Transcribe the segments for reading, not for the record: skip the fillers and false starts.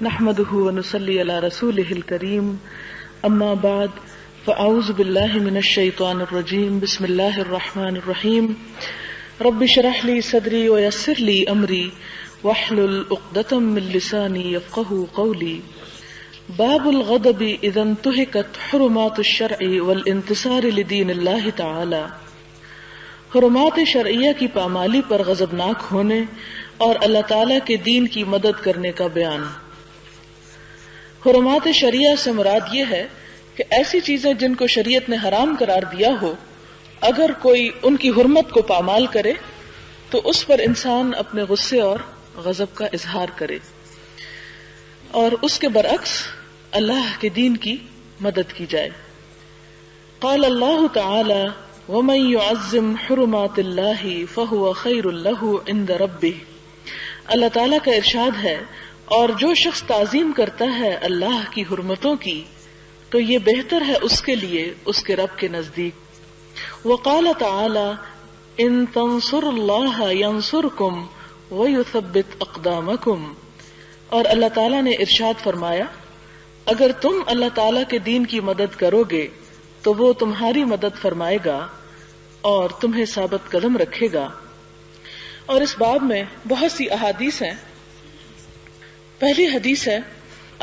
نحمده ونصلي على رسوله الكريم اما بعد فاعوذ بالله من الشيطان الرجيم بسم الله الرحمن الرحيم رب اشرح لي صدري ويسر لي امري واحلل عقدة من لساني يفقهوا قولي باب الغضب اذا انتهكت حرمات الشرع والانتصار لدين الله تعالى. حرمات شرعیہ کی پامالی پر غضبناک ہونے اور اللہ تعالیٰ کے دین کی مدد کرنے کا بیان. حرمات شریعہ سے مراد یہ ہے کہ ایسی چیزیں جن کو شریعت نے حرام قرار دیا ہو، اگر کوئی ان کی حرمت کو پامال کرے تو اس پر انسان اپنے غصے اور غضب کا اظہار کرے، اور اس کے برعکس اللہ کے دین کی مدد کی جائے. قال اللہ تعالی وَمَن يُعَظِّمْ حُرُمَاتِ اللَّهِ فَهُوَ خَيْرٌ لَهُ عِندَ رَبِّهِ. اللہ تعالیٰ کا ارشاد ہے، اور جو شخص تعظیم کرتا ہے اللہ کی حرمتوں کی تو یہ بہتر ہے اس کے لیے اس کے رب کے نزدیک. وقال تعالی ان تنصروا اللہ ینصرکم ویثبت اقدامکم. اور اللہ تعالیٰ نے ارشاد فرمایا، اگر تم اللہ تعالیٰ کے دین کی مدد کرو گے تو وہ تمہاری مدد فرمائے گا اور تمہیں ثابت قدم رکھے گا. اور اس باب میں بہت سی احادیث ہیں. پہلی حدیث ہے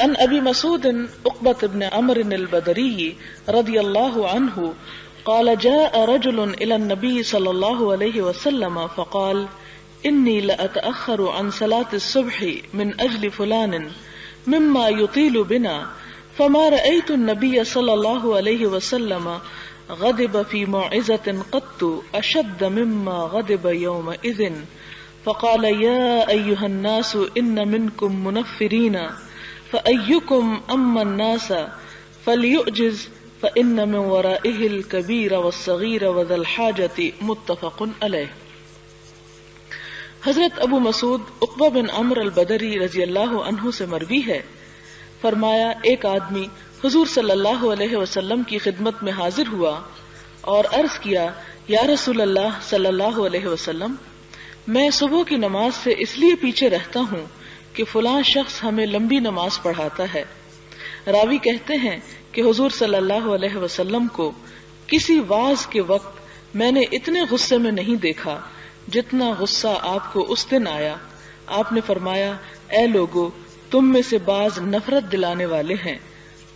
ان ابی مسعود عقبۃ بن عمرو البدری رضی اللہ عنہ قال جاء رجل الى النبي صلی اللہ علیہ وسلم فقال انی لأتأخر عن صلاة الصبح من اجل فلان مما يطيل بنا فما رأيت النبي صلی اللہ علیہ وسلم غضب في موعظة قط اشد مما غضب يومئذ فقال يا أيها الناس إن منكم منفرين فأيكم أما الناس فليؤجز فإن من ورائه الكبير والصغير وذا الحاجة متفق عليه. حضرت ابو مسعود عقبہ بن عمرو البدری رضی اللہ عنہ سے مروی ہے، فرمایا ایک آدمی حضور صلی اللہ علیہ وسلم کی خدمت میں حاضر ہوا اور عرض کیا، یا رسول اللہ صلی اللہ علیہ وسلم، میں صبح کی نماز سے اس لیے پیچھے رہتا ہوں کہ فلاں شخص ہمیں لمبی نماز پڑھاتا ہے. راوی کہتے ہیں کہ حضور صلی اللہ علیہ وسلم کو کسی واعظ کے وقت میں نے اتنے غصے میں نہیں دیکھا جتنا غصہ آپ کو اس دن آیا. آپ نے فرمایا، اے لوگو، تم میں سے بعض نفرت دلانے والے ہیں.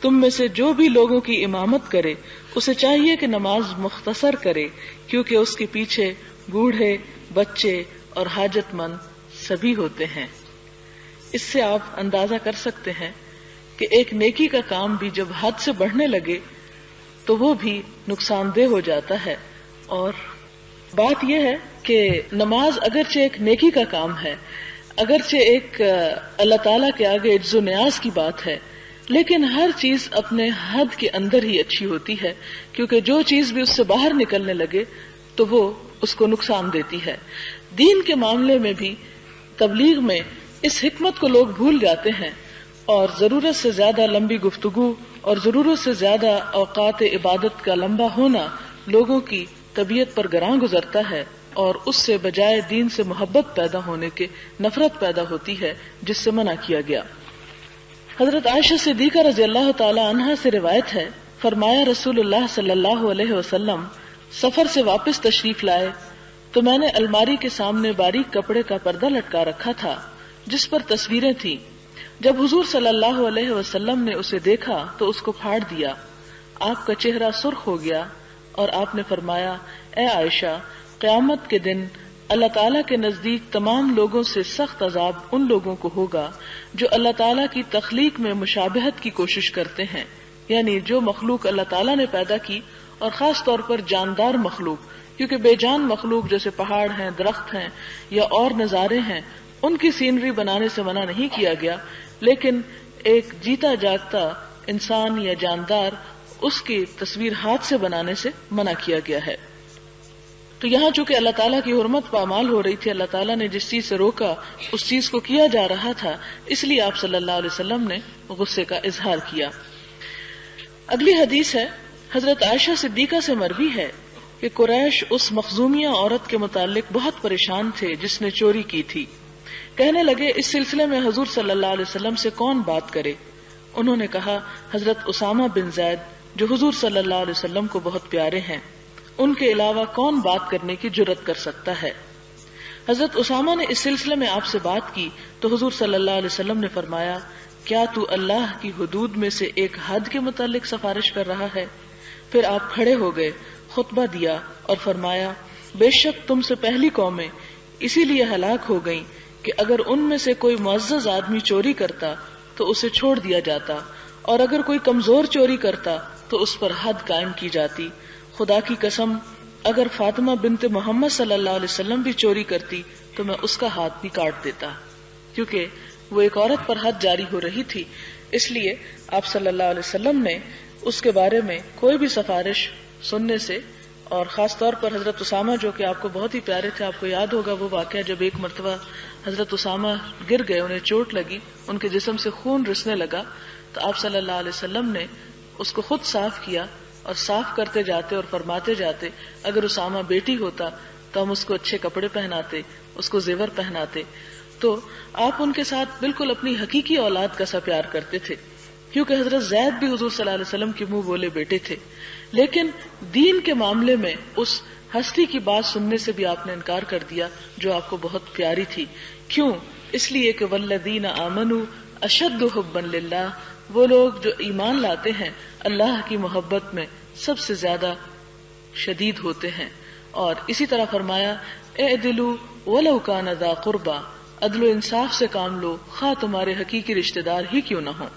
تم میں سے جو بھی لوگوں کی امامت کرے اسے چاہیے کہ نماز مختصر کرے، کیونکہ اس کے پیچھے بوڑھے، بچے اور حاجت مند سبھی ہوتے ہیں. اس سے آپ اندازہ کر سکتے ہیں کہ ایک نیکی کا کام بھی جب حد سے بڑھنے لگے تو وہ بھی نقصان دہ ہو جاتا ہے. اور بات یہ ہے کہ نماز اگرچہ ایک نیکی کا کام ہے، اگرچہ ایک اللہ تعالیٰ کے آگے عجز و نیاز کی بات ہے، لیکن ہر چیز اپنے حد کے اندر ہی اچھی ہوتی ہے، کیونکہ جو چیز بھی اس سے باہر نکلنے لگے تو وہ اس کو نقصان دیتی ہے. دین کے معاملے میں بھی تبلیغ میں اس حکمت کو لوگ بھول جاتے ہیں اور ضرورت سے زیادہ لمبی گفتگو اور ضرورت سے زیادہ اوقات عبادت کا لمبا ہونا لوگوں کی طبیعت پر گراں گزرتا ہے، اور اس سے بجائے دین سے محبت پیدا ہونے کے نفرت پیدا ہوتی ہے، جس سے منع کیا گیا. حضرت عائشہ صدیقہ رضی اللہ تعالی عنہا سے روایت ہے، فرمایا رسول اللہ صلی اللہ علیہ وسلم سفر سے واپس تشریف لائے تو میں نے الماری کے سامنے باریک کپڑے کا پردہ لٹکا رکھا تھا جس پر تصویریں تھیں. جب حضور صلی اللہ علیہ وسلم نے اسے دیکھا تو اس کو پھاڑ دیا. آپ کا چہرہ سرخ ہو گیا اور آپ نے فرمایا، اے عائشہ، قیامت کے دن اللہ تعالیٰ کے نزدیک تمام لوگوں سے سخت عذاب ان لوگوں کو ہوگا جو اللہ تعالیٰ کی تخلیق میں مشابہت کی کوشش کرتے ہیں، یعنی جو مخلوق اللہ تعالیٰ نے پیدا کی، اور خاص طور پر جاندار مخلوق، کیونکہ بے جان مخلوق جیسے پہاڑ ہیں، درخت ہیں یا اور نظارے ہیں، ان کی سینری بنانے سے منع نہیں کیا گیا، لیکن ایک جیتا جاگتا انسان یا جاندار، اس کی تصویر ہاتھ سے بنانے سے منع کیا گیا ہے. تو یہاں چونکہ اللہ تعالیٰ کی حرمت پامال ہو رہی تھی، اللہ تعالیٰ نے جس چیز سے روکا اس چیز کو کیا جا رہا تھا، اس لیے آپ صلی اللہ علیہ وسلم نے غصے کا اظہار کیا. اگلی حدیث ہے حضرت عائشہ صدیقہ سے مروی ہے کہ قریش اس مخزومیہ عورت کے متعلق بہت پریشان تھے جس نے چوری کی تھی. کہنے لگے اس سلسلے میں حضور صلی اللہ علیہ وسلم سے کون بات کرے؟ انہوں نے کہا حضرت اسامہ بن زید جو حضور صلی اللہ علیہ وسلم کو بہت پیارے ہیں، ان کے علاوہ کون بات کرنے کی جرت کر سکتا ہے؟ حضرت اسامہ نے اس سلسلے میں آپ سے بات کی تو حضور صلی اللہ علیہ وسلم نے فرمایا کیا تو اللہ کی حدود میں سے ایک حد کے متعلق سفارش کر رہا ہے؟ پھر آپ کھڑے ہو گئے، خطبہ دیا اور فرمایا بے شک تم سے پہلی قومیں اسی لیے ہلاک ہو گئیں کہ اگر ان میں سے کوئی معزز آدمی چوری کرتا تو اسے چھوڑ دیا جاتا، اور اگر کوئی کمزور چوری کرتا تو اس پر حد قائم کی جاتی۔ خدا کی قسم اگر فاطمہ بنت محمد صلی اللہ علیہ وسلم بھی چوری کرتی تو میں اس کا ہاتھ بھی کاٹ دیتا، کیونکہ وہ ایک عورت پر حد جاری ہو رہی تھی، اس لیے آپ صلی اللہ علیہ وسلم نے اس کے بارے میں کوئی بھی سفارش سننے سے، اور خاص طور پر حضرت اسامہ جو کہ آپ کو بہت ہی پیارے تھے، آپ کو یاد ہوگا وہ واقعہ جب ایک مرتبہ حضرت اسامہ گر گئے، انہیں چوٹ لگی، ان کے جسم سے خون رسنے لگا، تو آپ صلی اللہ علیہ وسلم نے اس کو خود صاف کیا اور صاف کرتے جاتے اور فرماتے جاتے اگر اسامہ بیٹی ہوتا تو ہم اس کو اچھے کپڑے پہناتے، اس کو زیور پہناتے۔ تو آپ ان کے ساتھ بالکل اپنی حقیقی اولاد کا سا پیار کرتے تھے، کیونکہ حضرت زید بھی حضور صلی اللہ علیہ وسلم کے منہ بولے بیٹے تھے، لیکن دین کے معاملے میں اس ہستی کی بات سننے سے بھی آپ نے انکار کر دیا جو آپ کو بہت پیاری تھی۔ کیوں؟ اس لیے کہ والذین آمنوا اشد حبا للہ، وہ لوگ جو ایمان لاتے ہیں اللہ کی محبت میں سب سے زیادہ شدید ہوتے ہیں۔ اور اسی طرح فرمایا اعدلوا ولو کان ذا قربا، عدل و انصاف سے کام لو خواہ تمہارے حقیقی رشتہ دار ہی کیوں نہ ہوں۔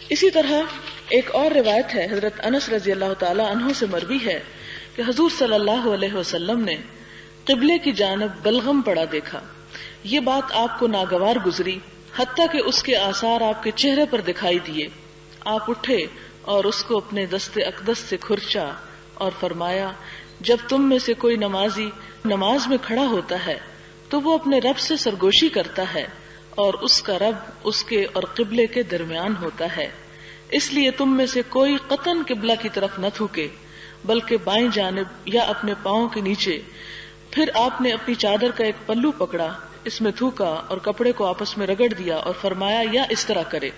اسی طرح ایک اور روایت ہے، حضرت انس رضی اللہ تعالی عنہ سے مروی ہے کہ حضور صلی اللہ علیہ وسلم نے قبلے کی جانب بلغم پڑا دیکھا، یہ بات آپ کو ناگوار گزری حتیٰ کہ اس کے آثار آپ کے چہرے پر دکھائی دیے۔ آپ اٹھے اور اس کو اپنے دست اقدس سے کھرچا اور فرمایا جب تم میں سے کوئی نمازی نماز میں کھڑا ہوتا ہے تو وہ اپنے رب سے سرگوشی کرتا ہے اور اس کا رب اس کے اور قبلے کے درمیان ہوتا ہے، اس لیے تم میں سے کوئی قطعاً قبلہ کی طرف نہ تھوکے بلکہ بائیں جانب یا اپنے پاؤں کے نیچے۔ پھر آپ نے اپنی چادر کا ایک پلو پکڑا، اس میں تھوکا اور کپڑے کو آپس میں رگڑ دیا اور فرمایا یا اس طرح کرے۔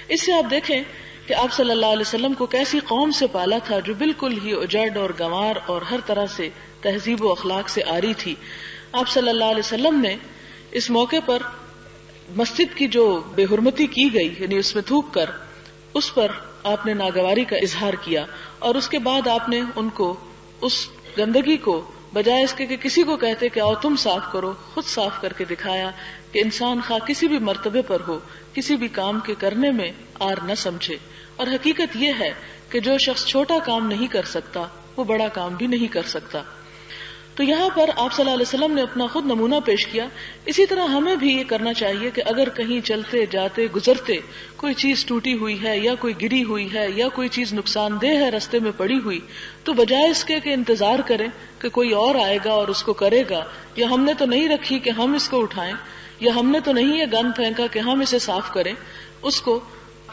اس سے آپ دیکھیں کہ آپ صلی اللہ علیہ وسلم کو کیسی قوم سے پالا تھا جو بالکل ہی اجڑ اور گنوار اور ہر طرح سے تہذیب و اخلاق سے آری تھی۔ آپ صلی اللہ علیہ وسلم نے اس موقع پر مسجد کی جو بے حرمتی کی گئی، یعنی اس میں تھوک کر، اس پر آپ نے ناگواری کا اظہار کیا، اور اس کے بعد آپ نے ان کو اس گندگی کو بجائے اس کے کہ کسی کو کہتے کہ آؤ تم صاف کرو، خود صاف کر کے دکھایا کہ انسان خواہ کسی بھی مرتبے پر ہو کسی بھی کام کے کرنے میں آر نہ سمجھے، اور حقیقت یہ ہے کہ جو شخص چھوٹا کام نہیں کر سکتا وہ بڑا کام بھی نہیں کر سکتا۔ تو یہاں پر آپ صلی اللہ علیہ وسلم نے اپنا خود نمونہ پیش کیا۔ اسی طرح ہمیں بھی یہ کرنا چاہیے کہ اگر کہیں چلتے جاتے گزرتے کوئی چیز ٹوٹی ہوئی ہے یا کوئی گری ہوئی ہے یا کوئی چیز نقصان دہ ہے رستے میں پڑی ہوئی، تو بجائے اس کے کہ انتظار کریں کہ کوئی اور آئے گا اور اس کو کرے گا، یا ہم نے تو نہیں رکھی کہ ہم اس کو اٹھائیں، یا ہم نے تو نہیں یہ گند پھینکا کہ ہم اسے صاف کریں، اس کو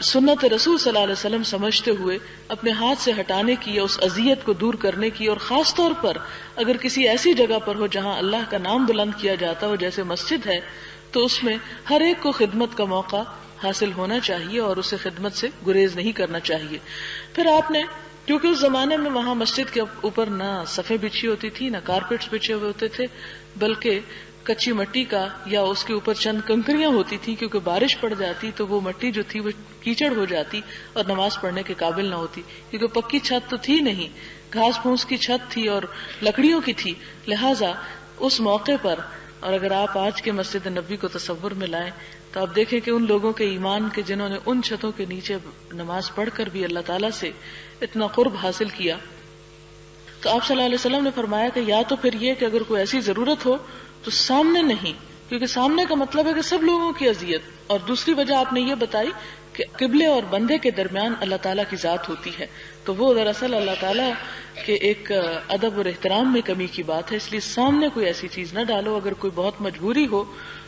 سنت رسول صلی اللہ علیہ وسلم سمجھتے ہوئے اپنے ہاتھ سے ہٹانے کی یا اس اذیت کو دور کرنے کی، اور خاص طور پر اگر کسی ایسی جگہ پر ہو جہاں اللہ کا نام بلند کیا جاتا ہو جیسے مسجد ہے، تو اس میں ہر ایک کو خدمت کا موقع حاصل ہونا چاہیے اور اسے خدمت سے گریز نہیں کرنا چاہیے۔ پھر آپ نے، کیونکہ اس زمانے میں وہاں مسجد کے اوپر نہ صفیں بچھی ہوتی تھی نہ کارپیٹس بچھے ہوئے ہوتے تھے، بلکہ کچی مٹی کا یا اس کے اوپر چند کنکریاں ہوتی تھی، کیونکہ بارش پڑ جاتی تو وہ مٹی جو تھی وہ کیچڑ ہو جاتی اور نماز پڑھنے کے قابل نہ ہوتی، کیونکہ پکی چھت تو تھی نہیں، گھاس پھوس کی چھت تھی اور لکڑیوں کی تھی۔ لہٰذا اس موقع پر، اور اگر آپ آج کے مسجد نبوی کو تصور میں لائیں تو آپ دیکھیں کہ ان لوگوں کے ایمان کے جنہوں نے ان چھتوں کے نیچے نماز پڑھ کر بھی اللہ تعالیٰ سے اتنا قرب حاصل کیا، تو آپ صلی اللہ علیہ وسلم نے فرمایا کہ یا تو پھر یہ کہ اگر کوئی ایسی ضرورت ہو تو سامنے نہیں، کیونکہ سامنے کا مطلب ہے کہ سب لوگوں کی اذیت، اور دوسری وجہ آپ نے یہ بتائی کہ قبلے اور بندے کے درمیان اللہ تعالیٰ کی ذات ہوتی ہے، تو وہ دراصل اللہ تعالیٰ کہ ایک ادب اور احترام میں کمی کی بات ہے، اس لیے سامنے کوئی ایسی چیز نہ ڈالو. اگر کوئی بہت مجبوری ہو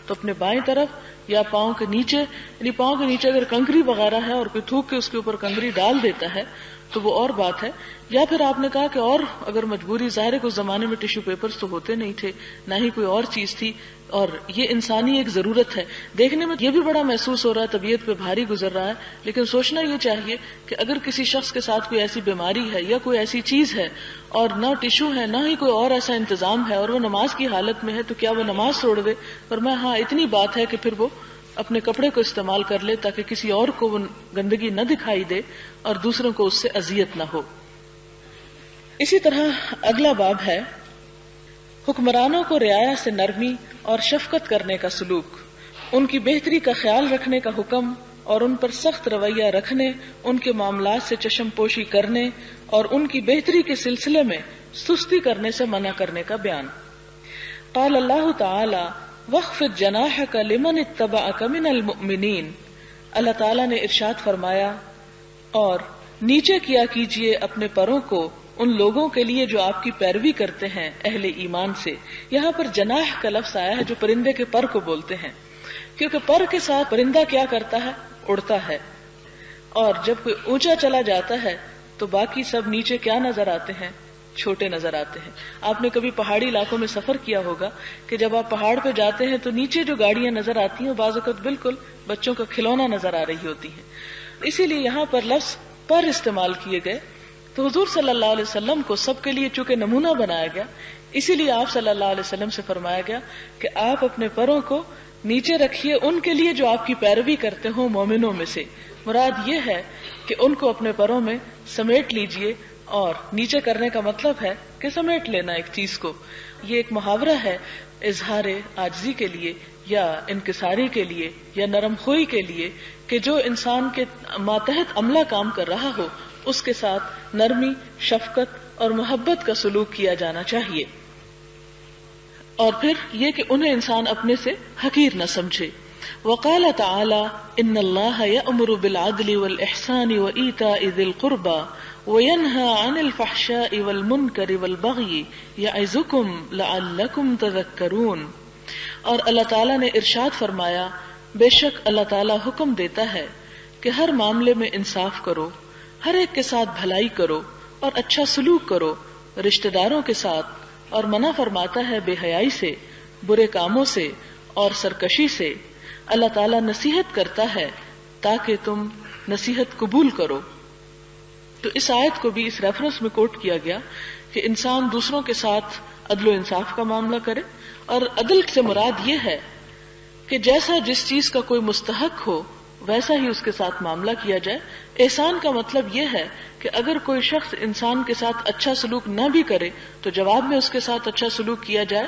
تو اپنے بائیں طرف یا پاؤں کے نیچے، یعنی پاؤں کے نیچے اگر کنکری وغیرہ ہے اور کوئی تھوک کے اس کے اوپر کنکری ڈال دیتا ہے تو وہ اور بات ہے. یا پھر آپ نے کہا کہ اور اگر مجبوری، ظاہر ہے اس زمانے میں ٹیشو پیپرز تو ہوتے نہیں تھے، نہ ہی کوئی اور چیز تھی، اور یہ انسانی ایک ضرورت ہے. دیکھنے میں یہ بھی بڑا محسوس ہو رہا ہے، طبیعت پہ بھاری گزر رہا ہے، لیکن سوچنا یہ چاہیے کہ اگر کسی شخص کے ساتھ کوئی ایسی بیماری ہے یا کوئی ایسی چیز ہے اور نہ ٹیشو ہے نہ ہی کوئی اور ایسا انتظام ہے اور وہ نماز کی حالت میں ہے، تو کیا وہ نماز چھوڑ دے؟ اور میں ہاں اتنی بات ہے کہ پھر وہ اپنے کپڑے کو استعمال کر لے تاکہ کسی اور کو وہ گندگی نہ دکھائی دے اور دوسروں کو اس سے اذیت نہ ہو. اسی طرح اگلا باب ہے حکمرانوں کو رعایا سے نرمی اور شفقت کرنے کا سلوک، ان کی بہتری کا خیال رکھنے کا حکم اور ان پر سخت رویہ رکھنے، ان کے معاملات سے چشم پوشی کرنے اور ان کی بہتری کے سلسلے میں سستی کرنے سے منع کرنے کا بیان. قال اللہ تعالی وَاخْفِضْ جَنَاحَكَ لِمَنِ اتَّبَعَكَ مِنَ الْمُؤْمِنِينَ. اللہ تعالیٰ نے ارشاد فرمایا اور نیچے کیا کیجئے اپنے پروں کو ان لوگوں کے لیے جو آپ کی پیروی کرتے ہیں اہل ایمان سے. یہاں پر جناح کا لفظ آیا ہے جو پرندے کے پر کو بولتے ہیں، کیونکہ پر کے ساتھ پرندہ کیا کرتا ہے؟ اڑتا ہے، اور جب کوئی اونچا چلا جاتا ہے تو باقی سب نیچے کیا نظر آتے ہیں؟ چھوٹے نظر آتے ہیں. آپ نے کبھی پہاڑی علاقوں میں سفر کیا ہوگا کہ جب آپ پہاڑ پہ جاتے ہیں تو نیچے جو گاڑیاں نظر آتی ہیں بعض اوقات بالکل بچوں کا کھلونا نظر آ رہی ہوتی ہیں. اسی لیے یہاں پر لفظ پر استعمال کیے گئے. تو حضور صلی اللہ علیہ وسلم کو سب کے لیے چونکہ نمونہ بنایا گیا، اسی لیے آپ صلی اللہ علیہ وسلم سے فرمایا گیا کہ آپ اپنے پروں کو نیچے رکھیے ان کے لیے جو آپ کی پیروی کرتے ہوں مومنوں میں سے. مراد یہ ہے کہ ان کو اپنے پروں میں سمیٹ لیجئے، اور نیچے کرنے کا مطلب ہے کہ سمیٹ لینا ایک چیز کو. یہ ایک محاورہ ہے اظہار عاجزی کے لیے یا انکساری کے لیے یا نرم خوئی کے لیے کہ جو انسان کے ماتحت عملہ کام کر رہا ہو اس کے ساتھ نرمی، شفقت اور محبت کا سلوک کیا جانا چاہیے. اور پھر یہ کہ انہیں انسان اپنے سے حقیر نہ سمجھے. وقال تعالی ان اللہ یأمر بالعدل والإحسان وإیتاء ذی القربى وینهى عن الفحشاء والمنکر والبغی یعظکم لعلکم تذکرون. اور اللہ تعالیٰ نے ارشاد فرمایا بے شک اللہ تعالیٰ حکم دیتا ہے کہ ہر معاملے میں انصاف کرو، ہر ایک کے ساتھ بھلائی کرو اور اچھا سلوک کرو رشتہ داروں کے ساتھ، اور منع فرماتا ہے بے حیائی سے، برے کاموں سے اور سرکشی سے. اللہ تعالیٰ نصیحت کرتا ہے تاکہ تم نصیحت قبول کرو. تو اس آیت کو بھی اس ریفرنس میں کوٹ کیا گیا کہ انسان دوسروں کے ساتھ عدل و انصاف کا معاملہ کرے، اور عدل سے مراد یہ ہے کہ جیسا جس چیز کا کوئی مستحق ہو ویسا ہی اس کے ساتھ معاملہ کیا جائے. احسان کا مطلب یہ ہے کہ اگر کوئی شخص انسان کے ساتھ اچھا سلوک نہ بھی کرے تو جواب میں اس کے ساتھ اچھا سلوک کیا جائے،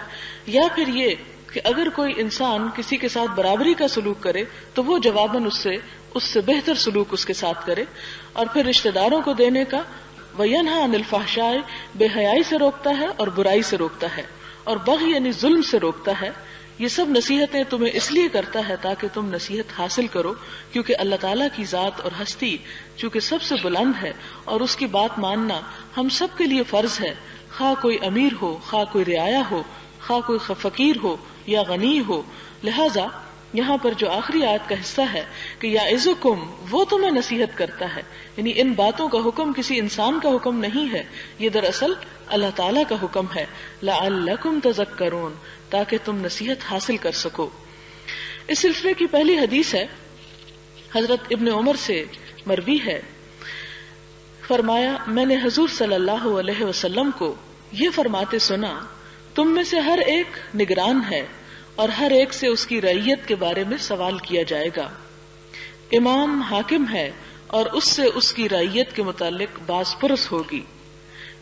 یا پھر یہ کہ اگر کوئی انسان کسی کے ساتھ برابری کا سلوک کرے تو وہ جواباً اس سے بہتر سلوک اس کے ساتھ کرے. اور پھر رشتہ داروں کو دینے کا وینہا عن الفحشاء، بے حیائی سے روکتا ہے اور برائی سے روکتا ہے، اور بغی یعنی ظلم سے روکتا ہے. یہ سب نصیحتیں تمہیں اس لیے کرتا ہے تاکہ تم نصیحت حاصل کرو، کیونکہ اللہ تعالیٰ کی ذات اور ہستی چونکہ سب سے بلند ہے اور اس کی بات ماننا ہم سب کے لیے فرض ہے، خواہ کوئی امیر ہو، خواہ کوئی رعایا ہو، خواہ کوئی فقیر ہو یا غنی ہو. لہذا یہاں پر جو آخری آیت کا حصہ ہے کہ یعظکم، وہ تمہیں نصیحت کرتا ہے، یعنی ان باتوں کا حکم کسی انسان کا حکم نہیں ہے، یہ دراصل اللہ تعالیٰ کا حکم ہے. لعلکم تذکرون، تاکہ تم نصیحت حاصل کر سکو. اس سلسلے کی پہلی حدیث ہے حضرت ابن عمر سے مروی ہے، فرمایا میں نے حضور صلی اللہ علیہ وسلم کو یہ فرماتے سنا تم میں سے ہر ایک نگران ہے اور ہر ایک سے اس کی رعیت کے بارے میں سوال کیا جائے گا. امام حاکم ہے اور اس سے اس کی رعیت کے متعلق باز پرس ہوگی.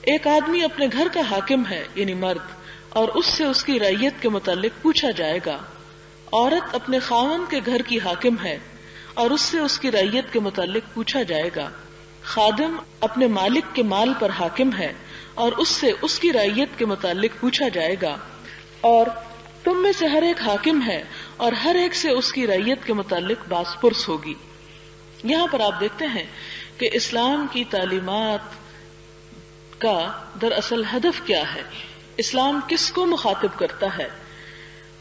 ایک آدمی اپنے گھر کا حاکم ہے یعنی مرد، اور اس سے اس کی رعیت کے متعلق پوچھا جائے گا. عورت اپنے خاوند کے گھر کی حاکم ہے اور اس سے اس کی رعیت کے متعلق پوچھا جائے گا. خادم اپنے مالک کے مال پر حاکم ہے اور اس سے اس کی رعیت کے متعلق پوچھا جائے گا. اور تم میں سے ہر ایک حاکم ہے اور ہر ایک سے اس کی رعیت کے متعلق باز پرس ہوگی. یہاں پر آپ دیکھتے ہیں کہ اسلام کی تعلیمات کا دراصل ہدف کیا ہے، اسلام کس کو مخاطب کرتا ہے.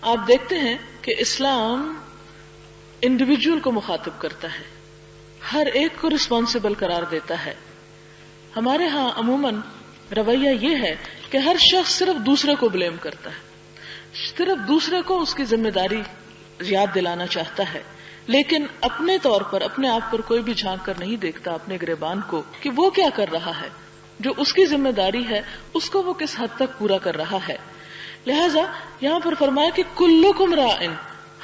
آپ دیکھتے ہیں کہ اسلام انڈیویجول کو مخاطب کرتا ہے، ہر ایک کو رسپانسبل قرار دیتا ہے. ہمارے ہاں عموماً رویہ یہ ہے کہ ہر شخص صرف دوسرے کو بلیم کرتا ہے، صرف دوسرے کو اس کی ذمہ داری یاد دلانا چاہتا ہے، لیکن اپنے طور پر اپنے آپ پر کوئی بھی جھانک کر نہیں دیکھتا اپنے گریبان کو کہ وہ کیا کر رہا ہے، جو اس کی ذمہ داری ہے اس کو وہ کس حد تک پورا کر رہا ہے. لہذا یہاں پر فرمایا کہ کلکم راعن،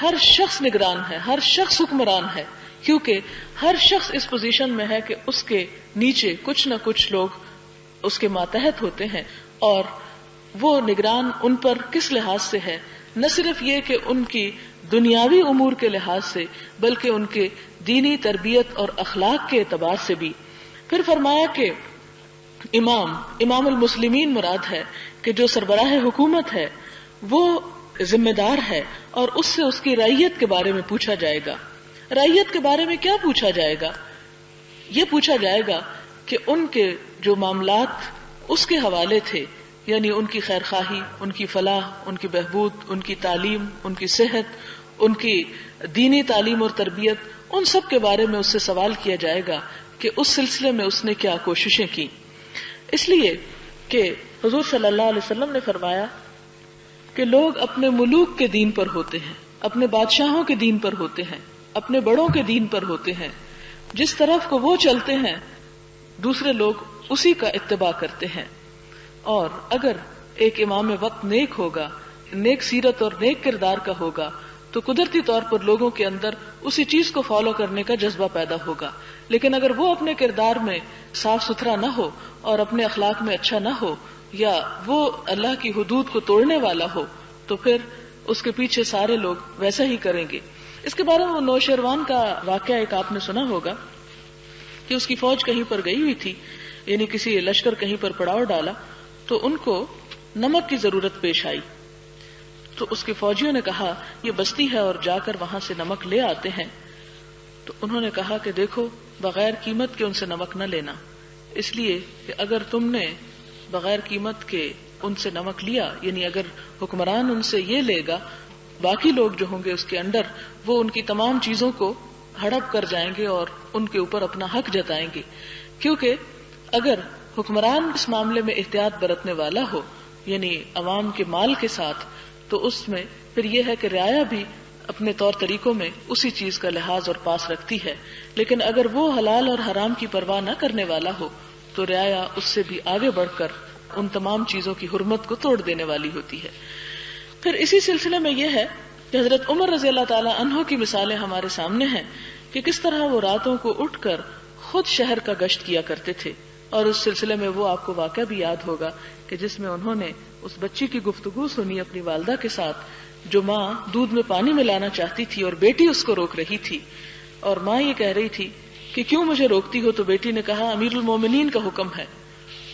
ہر شخص نگران ہے، ہر شخص حکمران ہے، کیونکہ ہر شخص اس پوزیشن میں ہے کہ اس کے نیچے کچھ نہ کچھ لوگ اس کے ماتحت ہوتے ہیں، اور وہ نگران ان پر کس لحاظ سے ہے، نہ صرف یہ کہ ان کی دنیاوی امور کے لحاظ سے بلکہ ان کے دینی تربیت اور اخلاق کے اعتبار سے بھی. پھر فرمایا کہ امام المسلمین مراد ہے کہ جو سربراہ حکومت ہے وہ ذمہ دار ہے، اور اس سے اس کی رعیت کے بارے میں پوچھا جائے گا. رعیت کے بارے میں کیا پوچھا جائے گا؟ یہ پوچھا جائے گا کہ ان کے جو معاملات اس کے حوالے تھے، یعنی ان کی خیر خواہی، ان کی فلاح، ان کی بہبود، ان کی تعلیم، ان کی صحت، ان کی دینی تعلیم اور تربیت، ان سب کے بارے میں اس سے سوال کیا جائے گا کہ اس سلسلے میں اس نے کیا کوششیں کی. اس لیے کہ حضور صلی اللہ علیہ وسلم نے فرمایا کہ لوگ اپنے ملوک کے دین پر ہوتے ہیں، اپنے بادشاہوں کے دین پر ہوتے ہیں، اپنے بڑوں کے دین پر ہوتے ہیں. جس طرف کو وہ چلتے ہیں دوسرے لوگ اسی کا اتباع کرتے ہیں. اور اگر ایک امام وقت نیک ہوگا، نیک سیرت اور نیک کردار کا ہوگا، تو قدرتی طور پر لوگوں کے اندر اسی چیز کو فالو کرنے کا جذبہ پیدا ہوگا. لیکن اگر وہ اپنے کردار میں صاف ستھرا نہ ہو اور اپنے اخلاق میں اچھا نہ ہو، یا وہ اللہ کی حدود کو توڑنے والا ہو، تو پھر اس کے پیچھے سارے لوگ ویسا ہی کریں گے. اس کے بارے میں نوشیروان کا واقعہ ایک آپ نے سنا ہوگا کہ اس کی فوج کہیں پر گئی ہوئی تھی، یعنی کسی لشکر کہیں پر پڑاؤ ڈالا، تو ان کو نمک کی ضرورت پیش آئی. تو اس کے فوجیوں نے کہا یہ بستی ہے اور جا کر وہاں سے نمک لے آتے ہیں. تو انہوں نے کہا کہ دیکھو بغیر قیمت کے ان سے نمک نہ لینا، اس لیے کہ اگر تم نے بغیر قیمت کے ان سے نمک لیا، یعنی اگر حکمران ان سے یہ لے گا، باقی لوگ جو ہوں گے اس کے انڈر وہ ان کی تمام چیزوں کو ہڑپ کر جائیں گے اور ان کے اوپر اپنا حق جتائیں گے. کیونکہ اگر حکمران اس معاملے میں احتیاط برتنے والا ہو، یعنی عوام کے مال کے ساتھ، تو اس میں پھر یہ ہے کہ رعایا بھی اپنے طور طریقوں میں اسی چیز کا لحاظ اور پاس رکھتی ہے. لیکن اگر وہ حلال اور حرام کی پرواہ نہ کرنے والا ہو تو رعایا اس سے بھی آگے بڑھ کر ان تمام چیزوں کی حرمت کو توڑ دینے والی ہوتی ہے. پھر اسی سلسلے میں یہ ہے کہ حضرت عمر رضی اللہ تعالی عنہ کی مثالیں ہمارے سامنے ہیں کہ کس طرح وہ راتوں کو اٹھ کر خود شہر کا گشت کیا کرتے تھے. اور اس سلسلے میں وہ آپ کو واقعہ بھی یاد ہوگا کہ جس میں انہوں نے اس بچی کی گفتگو سنی اپنی والدہ کے ساتھ، جو ماں دودھ میں پانی ملانا چاہتی تھی اور بیٹی اس کو روک رہی تھی، اور ماں یہ کہہ رہی تھی کہ کیوں مجھے روکتی ہو؟ تو بیٹی نے کہا امیر المومنین کا حکم ہے.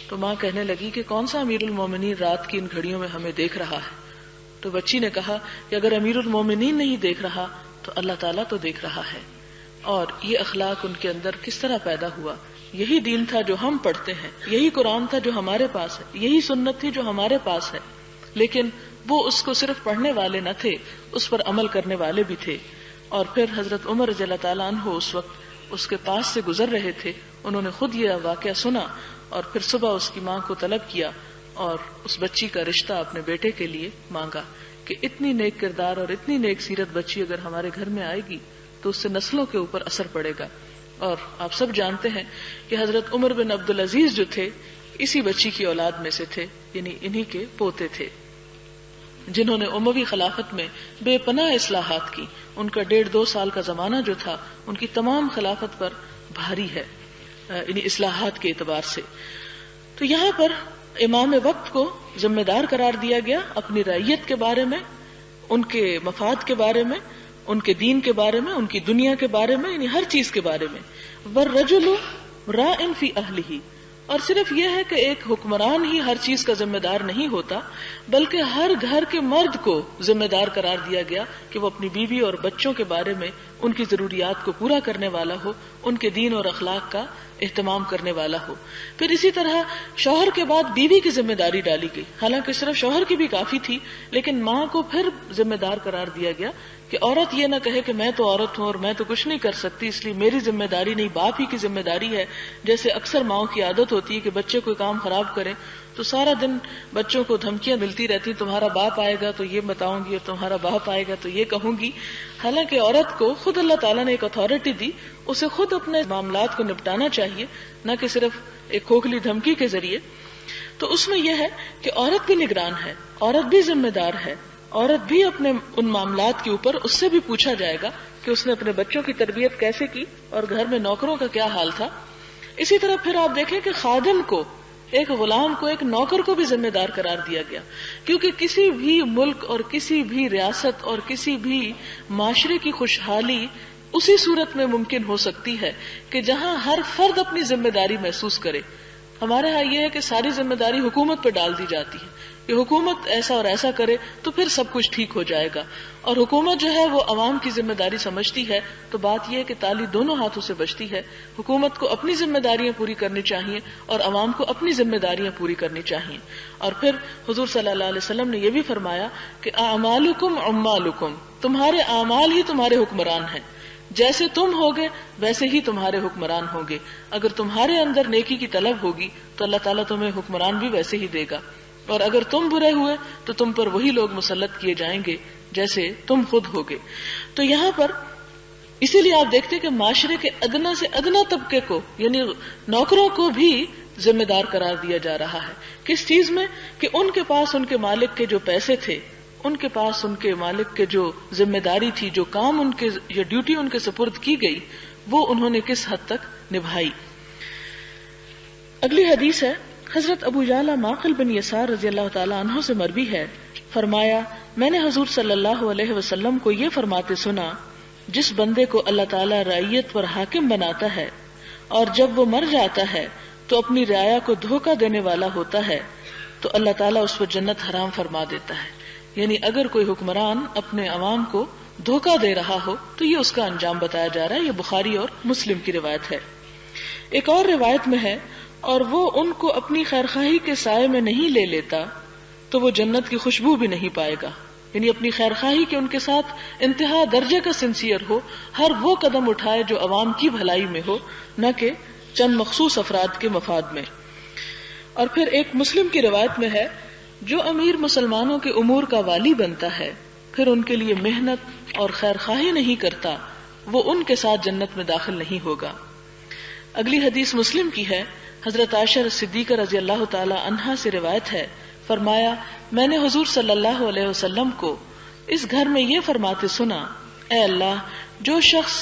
تو ماں کہنے لگی کہ کون سا امیر المومنین رات کی ان گھڑیوں میں ہمیں دیکھ رہا ہے؟ تو بچی نے کہا کہ اگر امیر المومنین نہیں دیکھ رہا تو اللہ تعالیٰ تو دیکھ رہا ہے. اور یہ اخلاق ان کے اندر کس طرح پیدا ہوا؟ یہی دین تھا جو ہم پڑھتے ہیں، یہی قرآن تھا جو ہمارے پاس ہے، یہی سنت تھی جو ہمارے پاس ہے، لیکن وہ اس کو صرف پڑھنے والے نہ تھے، اس پر عمل کرنے والے بھی تھے. اور پھر حضرت عمر رضی اللہ تعالیٰ عنہ اس وقت اس کے پاس سے گزر رہے تھے، انہوں نے خود یہ واقعہ سنا اور پھر صبح اس کی ماں کو طلب کیا اور اس بچی کا رشتہ اپنے بیٹے کے لیے مانگا کہ اتنی نیک کردار اور اتنی نیک سیرت بچی اگر ہمارے گھر میں آئے گی تو اس سے نسلوں کے اوپر اثر پڑے گا. اور آپ سب جانتے ہیں کہ حضرت عمر بن عبدالعزیز جو تھے اسی بچی کی اولاد میں سے تھے، یعنی انہی کے پوتے تھے، جنہوں نے اموی خلافت میں بے پناہ اصلاحات کی. ان کا 1.5-2 سال کا زمانہ جو تھا ان کی تمام خلافت پر بھاری ہے، یعنی اصلاحات کے اعتبار سے. تو یہاں پر امام وقت کو ذمہ دار قرار دیا گیا اپنی رعیت کے بارے میں، ان کے مفاد کے بارے میں، ان کے دین کے بارے میں، ان کی دنیا کے بارے میں، یعنی ہر چیز کے بارے میں. وَالرَّجُلُ رَاعٍ فِي أَهْلِهِ، اور صرف یہ ہے کہ ایک حکمران ہی ہر چیز کا ذمہ دار نہیں ہوتا، بلکہ ہر گھر کے مرد کو ذمہ دار قرار دیا گیا کہ وہ اپنی بیوی اور بچوں کے بارے میں ان کی ضروریات کو پورا کرنے والا ہو، ان کے دین اور اخلاق کا اہتمام کرنے والا ہو۔ پھر اسی طرح شوہر کے بعد بیوی کی ذمہ داری ڈالی گئی، حالانکہ صرف شوہر کی بھی کافی تھی، لیکن ماں کو پھر ذمہ دار قرار دیا گیا کہ عورت یہ نہ کہے کہ میں تو عورت ہوں اور میں تو کچھ نہیں کر سکتی، اس لیے میری ذمہ داری نہیں، باپ ہی کی ذمہ داری ہے۔ جیسے اکثر ماؤں کی عادت ہوتی ہے کہ بچے کوئی کام خراب کریں تو سارا دن بچوں کو دھمکیاں ملتی رہتی، تمہارا باپ آئے گا تو یہ بتاؤں گی اور تمہارا باپ آئے گا تو یہ کہوں گی۔ حالانکہ عورت کو خود اللہ تعالیٰ نے ایک اتھارٹی دی، اسے خود اپنے معاملات کو نپٹانا چاہیے، نہ کہ صرف ایک کھوکھلی دھمکی کے ذریعے۔ تو اس میں یہ ہے کہ عورت بھی نگران ہے، عورت بھی ذمہ دار ہے، عورت بھی اپنے ان معاملات کے اوپر اس سے بھی پوچھا جائے گا کہ اس نے اپنے بچوں کی تربیت کیسے کی اور گھر میں نوکروں کا کیا حال تھا۔ اسی طرح پھر آپ دیکھیں کہ خادم کو، ایک غلام کو، ایک نوکر کو بھی ذمہ دار قرار دیا گیا، کیونکہ کسی بھی ملک اور کسی بھی ریاست اور کسی بھی معاشرے کی خوشحالی اسی صورت میں ممکن ہو سکتی ہے کہ جہاں ہر فرد اپنی ذمہ داری محسوس کرے۔ ہمارے ہاں یہ ہے کہ ساری ذمہ داری حکومت پہ ڈال دی جاتی ہے کہ حکومت ایسا اور ایسا کرے تو پھر سب کچھ ٹھیک ہو جائے گا، اور حکومت جو ہے وہ عوام کی ذمہ داری سمجھتی ہے۔ تو بات یہ ہے کہ تالی دونوں ہاتھوں سے بجتی ہے، حکومت کو اپنی ذمہ داریاں پوری کرنی چاہیے اور عوام کو اپنی ذمہ داریاں پوری کرنی چاہیے۔ اور پھر حضور صلی اللہ علیہ وسلم نے یہ بھی فرمایا کہ اعمالکم عمالکم، تمہارے اعمال ہی تمہارے حکمران ہیں، جیسے تم ہوگے ویسے ہی تمہارے حکمران ہوں گے۔ اگر تمہارے اندر نیکی کی طلب ہوگی تو اللہ تعالیٰ تمہیں حکمران بھی ویسے ہی دے گا، اور اگر تم برے ہوئے تو تم پر وہی لوگ مسلط کیے جائیں گے جیسے تم خود ہوگے۔ تو یہاں پر اسی لیے آپ دیکھتے کہ معاشرے کے ادنا سے ادنا طبقے کو، یعنی نوکروں کو بھی ذمہ دار قرار دیا جا رہا ہے۔ کس چیز میں؟ کہ ان کے پاس ان کے مالک کے جو پیسے تھے، ان کے پاس ان کے مالک کے جو ذمہ داری تھی، جو کام ان کے یا ڈیوٹی ان کے سپرد کی گئی، وہ انہوں نے کس حد تک نبھائی۔ اگلی حدیث ہے حضرت ابو یعلا معقل بن یسار رضی اللہ تعالیٰ عنہ سے مروی ہے، فرمایا میں نے حضور صلی اللہ علیہ وسلم کو یہ فرماتے سنا، جس بندے کو اللہ تعالیٰ رعیت پر حاکم بناتا ہے اور جب وہ مر جاتا ہے تو اپنی رعایا کو دھوکہ دینے والا ہوتا ہے تو اللہ تعالیٰ اس پر جنت حرام فرما دیتا ہے۔ یعنی اگر کوئی حکمران اپنے عوام کو دھوکہ دے رہا ہو تو یہ اس کا انجام بتایا جا رہا ہے۔ یہ بخاری اور مسلم کی روایت ہے۔ ایک اور روایت میں ہے، اور وہ ان کو اپنی خیرخواہی کے سائے میں نہیں لے لیتا تو وہ جنت کی خوشبو بھی نہیں پائے گا۔ یعنی اپنی خیرخواہی کے ان کے ساتھ انتہا درجے کا سنسیئر ہو، ہر وہ قدم اٹھائے جو عوام کی بھلائی میں ہو، نہ کہ چند مخصوص افراد کے مفاد میں۔ اور پھر ایک مسلم کی روایت میں ہے، جو امیر مسلمانوں کے امور کا والی بنتا ہے پھر ان کے لیے محنت اور خیرخواہی نہیں کرتا، وہ ان کے ساتھ جنت میں داخل نہیں ہوگا۔ اگلی حدیث مسلم کی ہے، حضرت عائشہ صدیقہ رضی اللہ تعالی عنہا سے روایت ہے، فرمایا میں نے حضور صلی اللہ علیہ وسلم کو اس گھر میں یہ فرماتے سنا، اے اللہ، جو شخص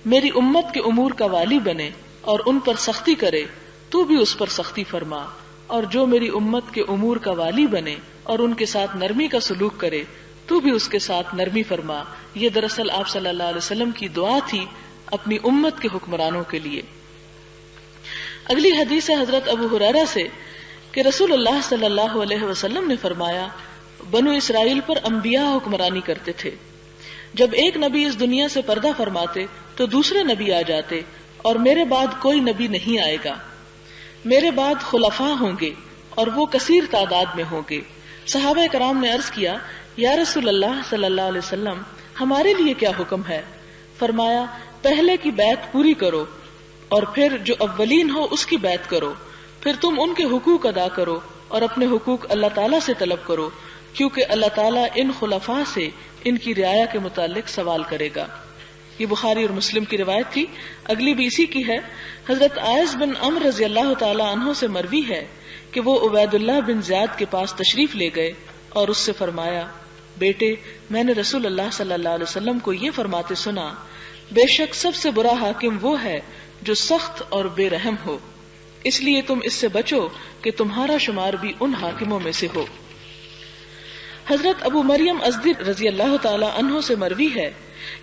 میری امت کے امور کا والی بنے اور ان پر سختی کرے تو بھی اس پر سختی فرما، اور جو میری امت کے امور کا والی بنے اور ان کے ساتھ نرمی کا سلوک کرے تو بھی اس کے ساتھ نرمی فرما۔ یہ دراصل آپ صلی اللہ علیہ وسلم کی دعا تھی اپنی امت کے حکمرانوں کے لیے۔ اگلی حدیث ہے حضرت ابو ہریرہ سے کہ رسول اللہ صلی اللہ علیہ وسلم نے فرمایا، بنو اسرائیل پر انبیاء حکمرانی کرتے تھے، جب ایک نبی اس دنیا سے پردہ فرماتے تو دوسرے نبی آ جاتے، اور میرے بعد کوئی نبی نہیں آئے گا، میرے بعد خلفاء ہوں گے اور وہ کثیر تعداد میں ہوں گے۔ صحابہ کرام نے عرض کیا، یا رسول اللہ صلی اللہ علیہ وسلم، ہمارے لیے کیا حکم ہے؟ فرمایا، پہلے کی بیعت پوری کرو اور پھر جو اولین ہو اس کی بیعت کرو، پھر تم ان کے حقوق ادا کرو اور اپنے حقوق اللہ تعالیٰ سے طلب کرو، کیونکہ اللہ تعالیٰ ان خلفاء سے ان کی رعایا کے متعلق سوال کرے گا۔ یہ بخاری اور مسلم کی روایت تھی۔ اگلی بھی اسی کی ہے، حضرت عائض بن عمرو رضی اللہ تعالی عنہ سے مروی ہے کہ وہ عبید اللہ بن زیاد کے پاس تشریف لے گئے اور اس سے فرمایا، بیٹے، میں نے رسول اللہ صلی اللہ علیہ وسلم کو یہ فرماتے سنا، بے شک سب سے برا حاکم وہ ہے جو سخت اور بے رحم ہو، اس لیے تم اس سے بچو کہ تمہارا شمار بھی ان حاکموں میں سے ہو۔ حضرت ابو مریم ازدی رضی اللہ تعالی عنہ سے مروی ہے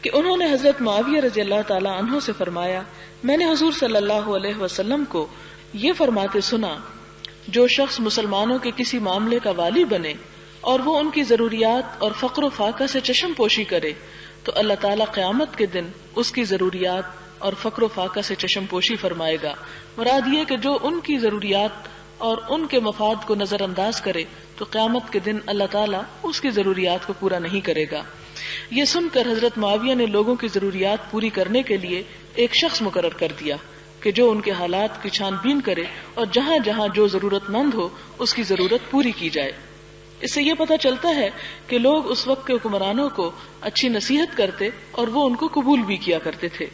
کہ انہوں نے حضرت معاویہ رضی اللہ تعالی عنہ سے فرمایا، میں نے حضور صلی اللہ علیہ وسلم کو یہ فرماتے سنا، جو شخص مسلمانوں کے کسی معاملے کا والی بنے اور وہ ان کی ضروریات اور فقر و فاقہ سے چشم پوشی کرے تو اللہ تعالیٰ قیامت کے دن اس کی ضروریات اور فقر و فاقہ سے چشم پوشی فرمائے گا۔ مراد یہ کہ جو ان کی ضروریات اور ان کے مفاد کو نظر انداز کرے تو قیامت کے دن اللہ تعالیٰ اس کی ضروریات کو پورا نہیں کرے گا۔ یہ سن کر حضرت معاویہ نے لوگوں کی ضروریات پوری کرنے کے لیے ایک شخص مقرر کر دیا کہ جو ان کے حالات کی چھان بین کرے اور جہاں جہاں جو ضرورت مند ہو اس کی ضرورت پوری کی جائے۔ اس سے یہ پتہ چلتا ہے کہ لوگ اس وقت کے حکمرانوں کو اچھی نصیحت کرتے اور وہ ان کو قبول بھی کیا کرتے تھے۔